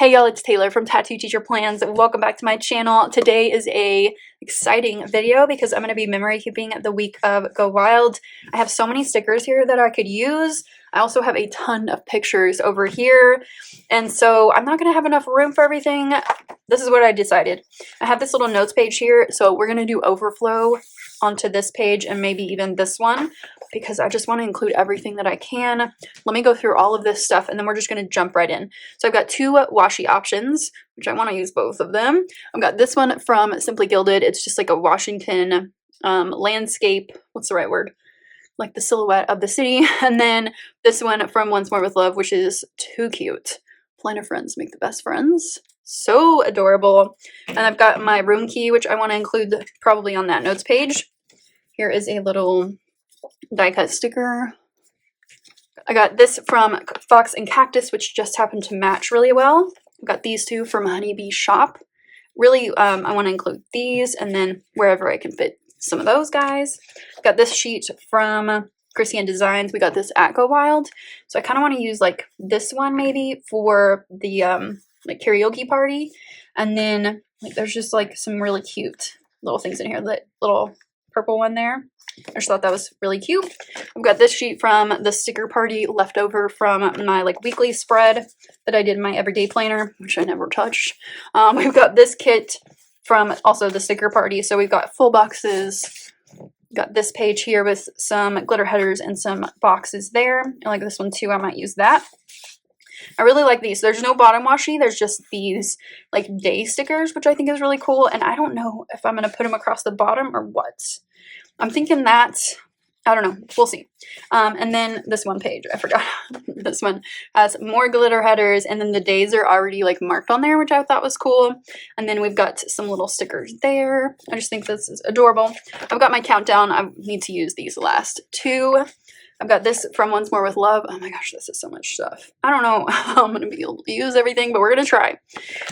Hey y'all, it's Taylor from Tattooed Teacher Plans. Welcome back to my channel. Today is a exciting video because I'm going to be memory keeping the week of Go Wild. I have so many stickers here that I could use. I also have a ton of pictures over here, and so I'm not going to have enough room for everything. This is what I decided. I have this little notes page here, so we're going to do overflow onto this page and maybe even this one, because I just want to include everything that I can. Let me go through all of this stuff and then we're just going to jump right in. So I've got two washi options, which I want to use both of them. I've got this one from Simply Gilded. It's just like a Washington landscape. What's the right word? Like the silhouette of the city. And then this one from Once More with Love, which is too cute. Plan of friends make the best friends. So adorable. And I've got my room key, which I want to include probably on that notes page. Here is a little die cut sticker. I got this from Fox and Cactus, which just happened to match really well. I've got these two from Honeybee Shop. Really, I want to include these, and then wherever I can fit some of those guys. I've got this sheet from Christian Designs. We got this at Go Wild. So I kind of want to use like this one maybe for the like karaoke party. And then like there's just like some really cute little things in here. That little purple one there. I just thought that was really cute. I've got this sheet from the sticker party left over from my like weekly spread that I did in my everyday planner, which I never touched. We've got this kit from also the sticker party. So we've got full boxes. Got this page here with some glitter headers and some boxes there. I like this one too. I might use that. I really like these. There's no bottom washi. There's just these like day stickers, which I think is really cool. And I don't know if I'm going to put them across the bottom or what. I'm thinking that, I don't know, we'll see. And then this one page, I forgot. This one has more glitter headers, and then the days are already like marked on there, which I thought was cool. And then we've got some little stickers there. I just think this is adorable. I've got my countdown. I need to use these last two. I've got this from Once More with Love. Oh my gosh, this is so much stuff. I don't know how I'm going to be able to use everything, but we're going to try.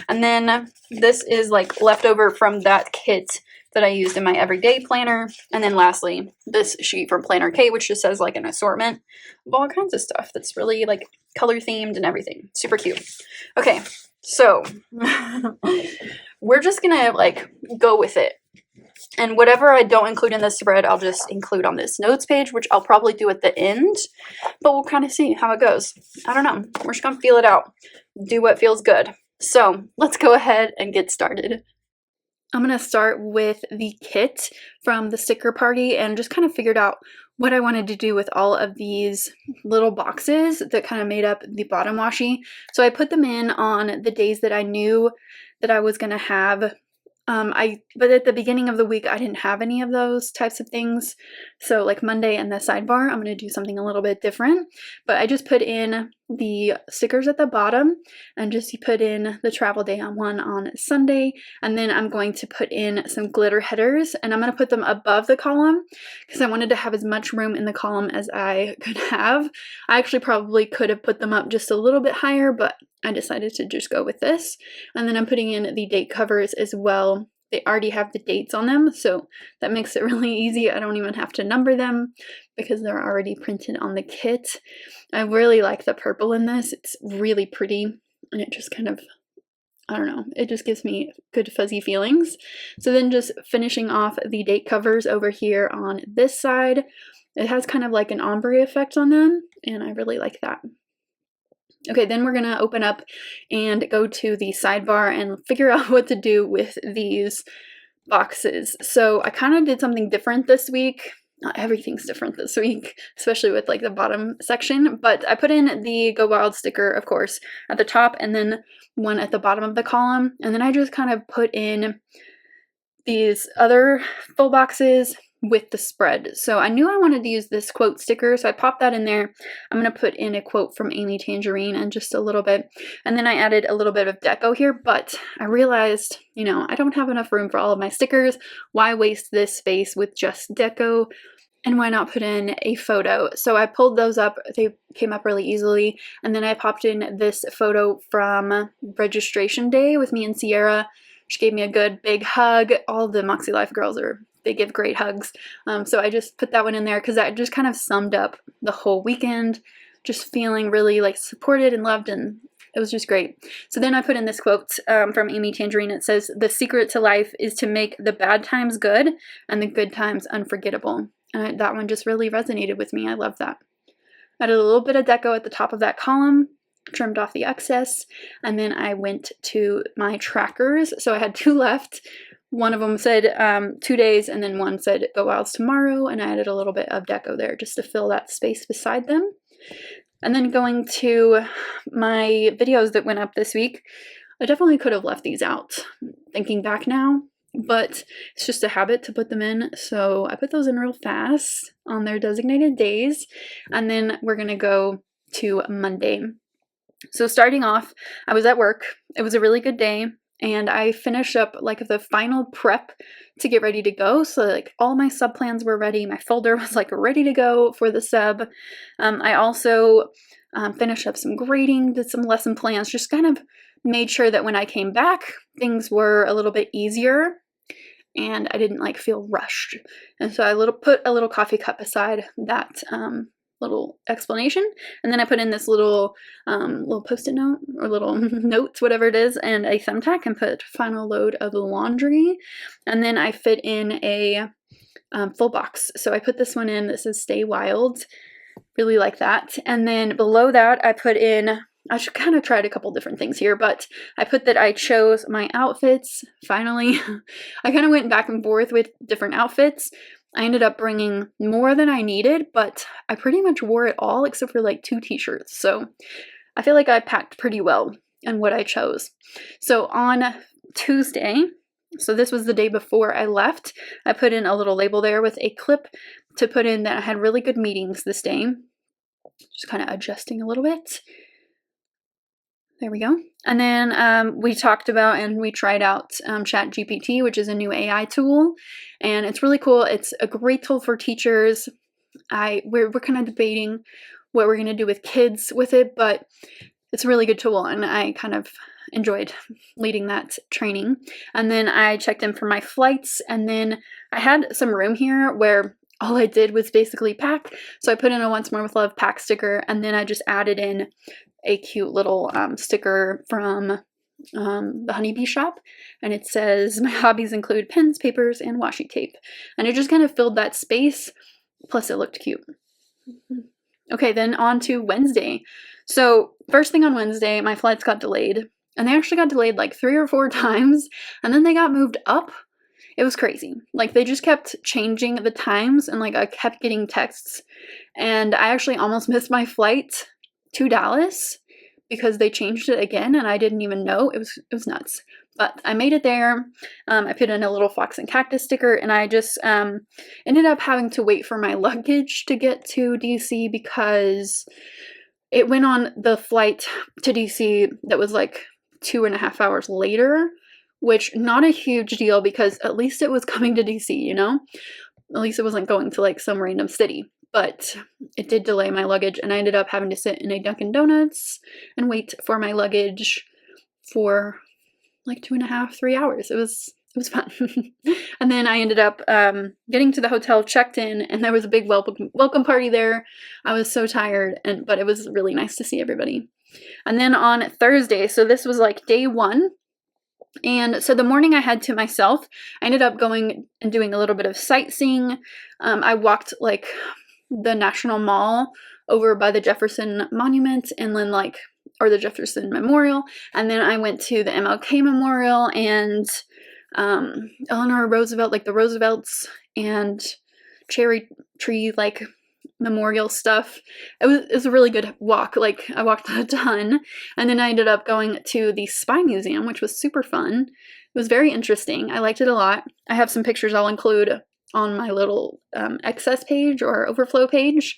And then this is like leftover from that kit that I used in my everyday planner. And then lastly, this sheet from Planner K, which just says like an assortment of all kinds of stuff that's really like color themed and everything. Super cute. Okay, so we're just gonna like go with it. And whatever I don't include in this spread, I'll just include on this notes page, which I'll probably do at the end, but we'll kind of see how it goes. I don't know. We're just gonna feel it out. Do what feels good. So let's go ahead and get started. I'm going to start with the kit from the sticker party and just kind of figured out what I wanted to do with all of these little boxes that kind of made up the bottom washi. So I put them in on the days that I knew that I was going to have. But at the beginning of the week, I didn't have any of those types of things. So like Monday and the sidebar, I'm going to do something a little bit different. But I just put in the stickers at the bottom and just put in the travel day on one on Sunday. And then I'm going to put in some glitter headers, and I'm going to put them above the column because I wanted to have as much room in the column as I could have. I actually probably could have put them up just a little bit higher, but I decided to just go with this. And then I'm putting in the date covers as well. They already have the dates on them, so that makes it really easy. I don't even have to number them because they're already printed on the kit. I really like the purple in this. It's really pretty, and it just kind of, I don't know, it just gives me good fuzzy feelings. So then just finishing off the date covers over here on this side. It has kind of like an ombre effect on them, and I really like that. Okay, then we're going to open up and go to the sidebar and figure out what to do with these boxes. So I kind of did something different this week. Not everything's different this week, especially with like the bottom section, but I put in the Go Wild sticker, of course, at the top and then one at the bottom of the column. And then I just kind of put in these other full boxes with the spread. So I knew I wanted to use this quote sticker, so I popped that in there. I'm going to put in a quote from Amy Tangerine and just a little bit. And then I added a little bit of deco here, but I realized, you know, I don't have enough room for all of my stickers. Why waste this space with just deco? And why not put in a photo? So I pulled those up. They came up really easily. And then I popped in this photo from registration day with me and Sierra. She gave me a good big hug. All the Moxie Life girls they give great hugs. So I just put that one in there because that just kind of summed up the whole weekend. Just feeling really like supported and loved and It was just great. So then I put in this quote from Amy Tangerine. It says, "The secret to life is to make the bad times good and the good times unforgettable." And that one just really resonated with me. I love that. Added a little bit of deco at the top of that column, trimmed off the excess, and then I went to my trackers. So I had 2 left. One of them said 2 days, and then one said Go Wilds tomorrow, and I added a little bit of deco there just to fill that space beside them. And then going to my videos that went up this week, I definitely could have left these out, thinking back now, but it's just a habit to put them in, so I put those in real fast on their designated days, and then we're going to go to Monday. So starting off, I was at work. It was a really good day, and I finished up like the final prep to get ready to go. So like all my sub plans were ready. My folder was like ready to go for the sub. I also finished up some grading, did some lesson plans, just kind of made sure that when I came back, things were a little bit easier and I didn't like feel rushed. And so I put a little coffee cup beside that little explanation, and then I put in this little post-it note or little notes, whatever it is, and a thumbtack, and put final load of the laundry, and then I fit in a full box. So I put this one in. This is Stay Wild. Really like that. And then below that I put in, I should kind of tried a couple different things here, but I put that I chose my outfits finally. I kind of went back and forth with different outfits. I ended up bringing more than I needed, but I pretty much wore it all except for like 2 t-shirts. So I feel like I packed pretty well in what I chose. So on Tuesday, so this was the day before I left, I put in a little label there with a clip to put in that I had really good meetings this day. Just kind of adjusting a little bit. There we go. And then we talked about and we tried out ChatGPT, which is a new AI tool, and it's really cool. It's a great tool for teachers. We're kind of debating what we're going to do with kids with it, but it's a really good tool, and I kind of enjoyed leading that training. And then I checked in for my flights, and then I had some room here where all I did was basically pack. So I put in a Once More with Love pack sticker, and then I just added in a cute little sticker from the Honeybee shop, and it says, "My hobbies include pens, papers, and washi tape." And it just kind of filled that space, plus it looked cute. Okay, then on to Wednesday. So first thing on Wednesday, my flights got delayed, and they actually got delayed like 3 or 4 times, and then they got moved up. It was crazy. Like they just kept changing the times, and like I kept getting texts, and I actually almost missed my flight to Dallas because they changed it again and I didn't even know. It was nuts. But I made it there. I put in a little fox and cactus sticker, and I just ended up having to wait for my luggage to get to DC because it went on the flight to DC that was like 2.5 hours later, which not a huge deal because at least it was coming to DC, you know? At least it wasn't going to like some random city. But it did delay my luggage, and I ended up having to sit in a Dunkin' Donuts and wait for my luggage for like 2.5, 3 hours. It was fun. And then I ended up getting to the hotel, checked in, and there was a big welcome party there. I was so tired, but it was really nice to see everybody. And then on Thursday, so this was like day 1. And so the morning I had to myself, I ended up going and doing a little bit of sightseeing. I walked like the National Mall over by the Jefferson Monument, and then or the Jefferson Memorial, and then I went to the MLK Memorial and Eleanor Roosevelt, like the Roosevelts and cherry tree like memorial stuff. It was a really good walk. Like I walked a ton, and then I ended up going to the Spy Museum, which was super fun. It was very interesting. I liked it a lot. I have some pictures I'll include on my little excess page or overflow page,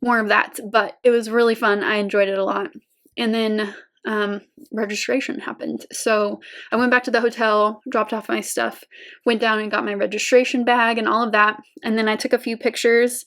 more of that, but it was really fun. I enjoyed it a lot. And then registration happened, so I went back to the hotel, dropped off my stuff, went down and got my registration bag and all of that, and then I took a few pictures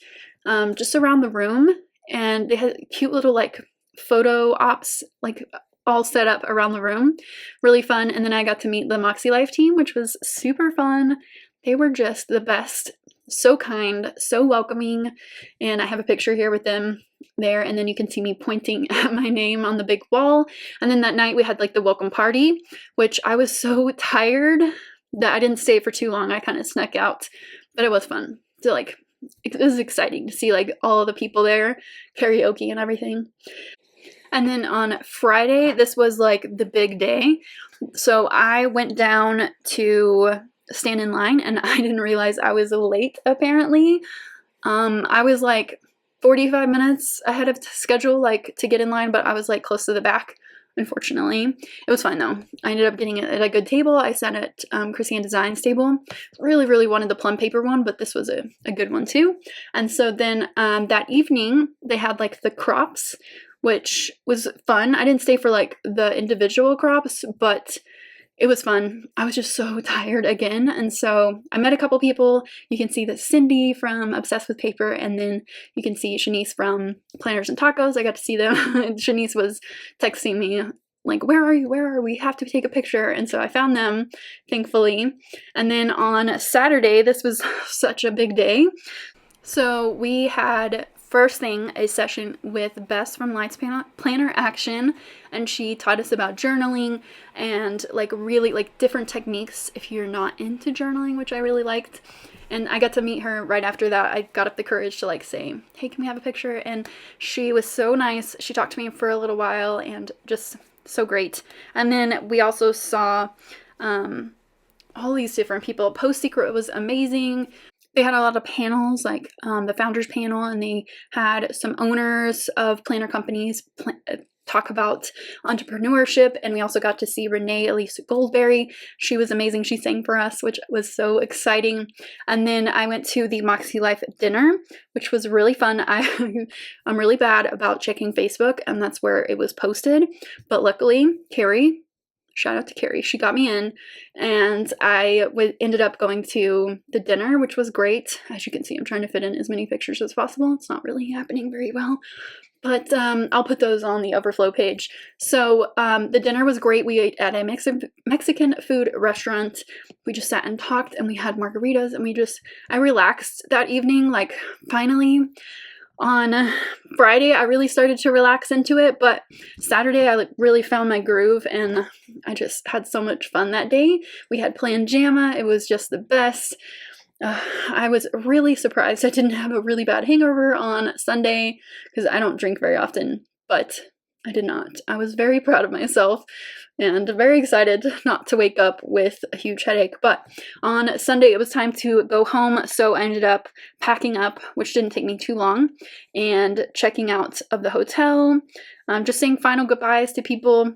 just around the room, and they had cute little like photo ops like all set up around the room. Really fun. And then I got to meet the Moxie Life team, which was super fun. They were just the best. so kind, so welcoming, and I have a picture here with them there, and then you can see me pointing at my name on the big wall. And then that night we had like the welcome party, which I was so tired that I didn't stay for too long. I kind of snuck out, but it was fun. So like, it was exciting to see like all of the people there, karaoke and everything. And then on Friday, this was like the big day. So I went down to stand in line, and I didn't realize I was late apparently. I was like 45 minutes ahead of schedule, like to get in line, but I was like close to the back, unfortunately. It was fine though. I ended up getting it at a good table. I sat at Chrissy and Design's table. Really, really wanted the plum paper one, but this was a good one too. And so then that evening, they had like the crops, which was fun. I didn't stay for like the individual crops, but it was fun. I was just so tired again. And so I met a couple people. You can see that Cindy from Obsessed with Paper, and then you can see Shanice from Planners and Tacos. I got to see them. Shanice was texting me like, where are you? Where are we? Have to take a picture. And so I found them, thankfully. And then on Saturday, this was such a big day. So we had first thing a session with Bess from Lights Planner Action, and she taught us about journaling and like really like different techniques if you're not into journaling, which I really liked. And I got to meet her right after that. I got up the courage to like say, hey, can we have a picture? And she was so nice. She talked to me for a little while and just so great. And then we also saw all these different people. Post Secret was amazing. They had a lot of panels, like the founders panel, and they had some owners of planner companies talk about entrepreneurship. And we also got to see Renee Elise Goldberry. She was amazing. She sang for us, which was so exciting. And then I went to the Moxie Life dinner, which was really fun. I'm really bad about checking Facebook, and that's where it was posted. But luckily, Carrie, shout out to Carrie, she got me in, and I ended up going to the dinner, which was great. As you can see, I'm trying to fit in as many pictures as possible. It's not really happening very well, but I'll put those on the overflow page. So the dinner was great. We ate at a Mexican food restaurant. We just sat and talked, and we had margaritas, and I relaxed that evening, like finally. On Friday, I really started to relax into it, but Saturday, I really found my groove, and I just had so much fun that day. We had planned JAMA. It was just the best. I was really surprised I didn't have a really bad hangover on Sunday, because I don't drink very often, but I did not. I was very proud of myself and very excited not to wake up with a huge headache. But on Sunday, it was time to go home, so I ended up packing up, which didn't take me too long, and checking out of the hotel, just saying final goodbyes to people,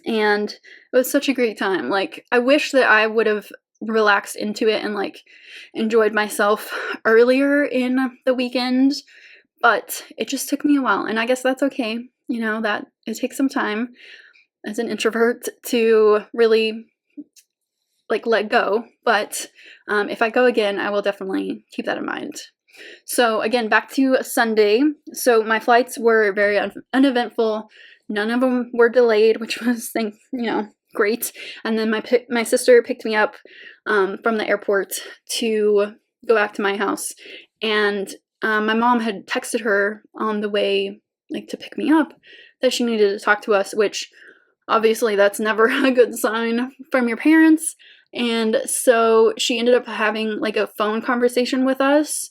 and it was such a great time. Like, I wish that I would have relaxed into it and like enjoyed myself earlier in the weekend, but it just took me a while, and I guess that's okay. You know, that it takes some time as an introvert to really like let go, but if I go again, I will definitely keep that in mind. So again, back to Sunday. So my flights were very uneventful. None of them were delayed, which was, great. And then my sister picked me up from the airport to go back to my house, and my mom had texted her on the way, like to pick me up, that she needed to talk to us, which obviously that's never a good sign from your parents. And so she ended up having like a phone conversation with us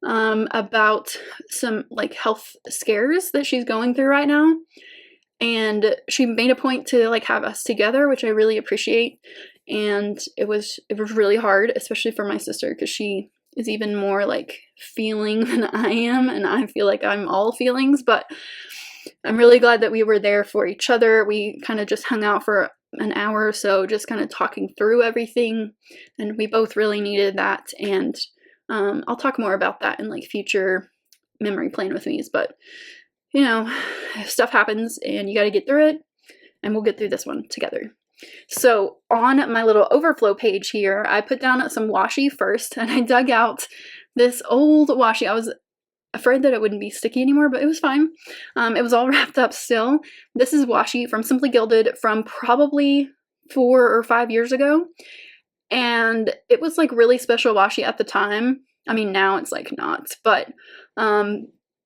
about some like health scares that she's going through right now. And she made a point to like have us together, which I really appreciate. And it was really hard, especially for my sister, because she is even more like feeling than I am, and I feel like I'm all feelings, but I'm really glad that we were there for each other. We kind of just hung out for an hour or so, just kind of talking through everything, and we both really needed that. And I'll talk more about that in like future memory plan with me's, but stuff happens and you got to get through it, and we'll get through this one together. So on my little overflow page here, I put down some washi first, and I dug out this old washi. I was afraid that it wouldn't be sticky anymore, but it was fine. It was all wrapped up still. This is washi from Simply Gilded from probably 4 or 5 years ago, and it was like really special washi at the time. I mean, now it's like not, but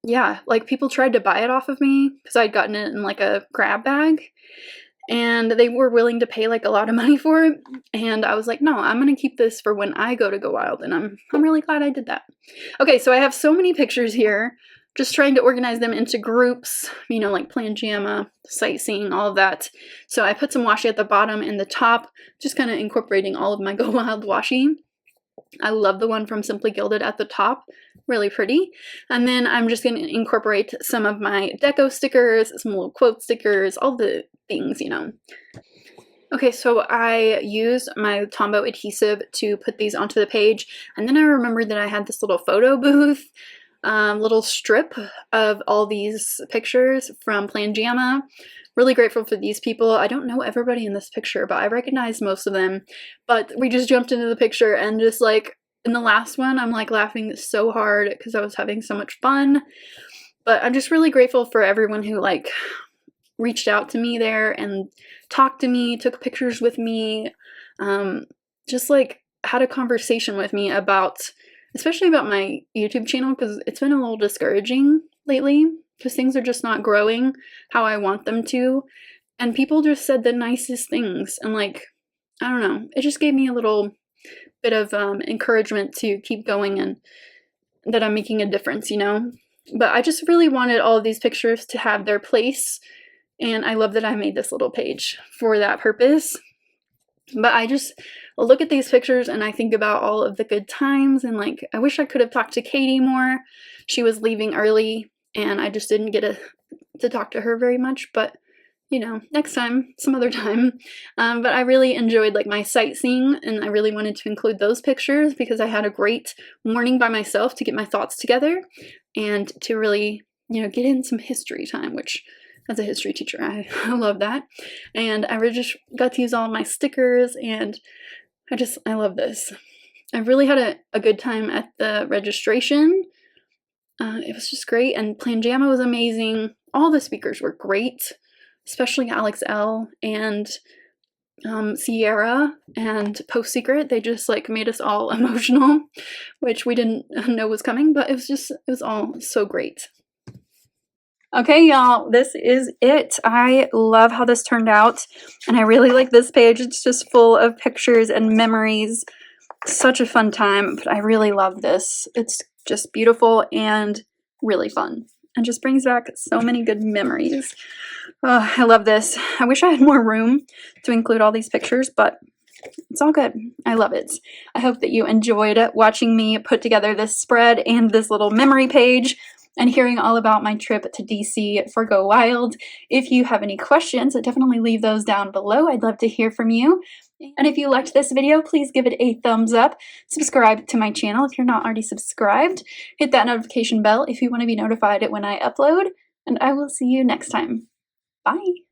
yeah, like people tried to buy it off of me because I'd gotten it in like a grab bag, and they were willing to pay like a lot of money for it, and I was like, no, I'm gonna keep this for when I go wild, and I'm really glad I did that. Okay, so I have so many pictures here, just trying to organize them into groups, you know, like Plan JAMA, sightseeing, all of that. So I put some washi at the bottom and the top, just kind of incorporating all of my Go Wild washi. I love the one from Simply Gilded at the top, really pretty. And then I'm just going to incorporate some of my deco stickers, some little quote stickers, all the things, you know. Okay, so I used my Tombow adhesive to put these onto the page, and then I remembered that I had this little photo booth, little strip of all these pictures from Plan JAMA. Really grateful for these people. I don't know everybody in this picture, but I recognize most of them. But we just jumped into the picture, and just like in the last one, I'm like laughing so hard because I was having so much fun. But I'm just really grateful for everyone who like reached out to me there and talked to me, took pictures with me, just like had a conversation with me about, especially about my YouTube channel, because it's been a little discouraging lately because things are just not growing how I want them to. And people just said the nicest things, and like, I don't know, it just gave me a little bit of encouragement to keep going and that I'm making a difference, you know? But I just really wanted all of these pictures to have their place, and I love that I made this little page for that purpose. But I just look at these pictures and I think about all of the good times, and like, I wish I could have talked to Katie more. She was leaving early and I just didn't get to talk to her very much, but you know, next time, some other time. But I really enjoyed like my sightseeing, and I really wanted to include those pictures because I had a great morning by myself to get my thoughts together and to really, you know, get in some history time, which as a history teacher, I love that. And I just got to use all my stickers, and I love this. I really had a good time at the registration. It was just great, and Plan JAMA was amazing. All the speakers were great, especially Alex L. and Sierra and Post Secret. They just like made us all emotional, which we didn't know was coming, but it was all so great. Okay, y'all, this is it. I love how this turned out, and I really like this page. It's just full of pictures and memories. Such a fun time, but I really love this. It's just beautiful and really fun, and just brings back so many good memories. Oh, I love this. I wish I had more room to include all these pictures, but it's all good. I love it. I hope that you enjoyed watching me put together this spread and this little memory page, and hearing all about my trip to DC for Go Wild. If you have any questions, definitely leave those down below. I'd love to hear from you. And if you liked this video, please give it a thumbs up. Subscribe to my channel if you're not already subscribed. Hit that notification bell if you want to be notified when I upload. And I will see you next time. Bye!